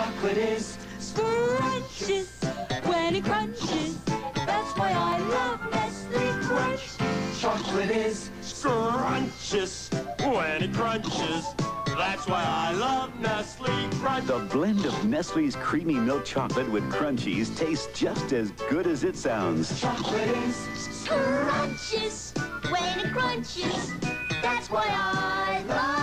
Chocolate is scrumptious when it crunches. That's why I love Nestle Crunch. Chocolate is Scrumptious when it crunches. That's why I love Nestle Crunch. The blend of Nestle's creamy milk chocolate with crunchies tastes just as good as it sounds. Chocolate is Scrumptious when it crunches. That's why I love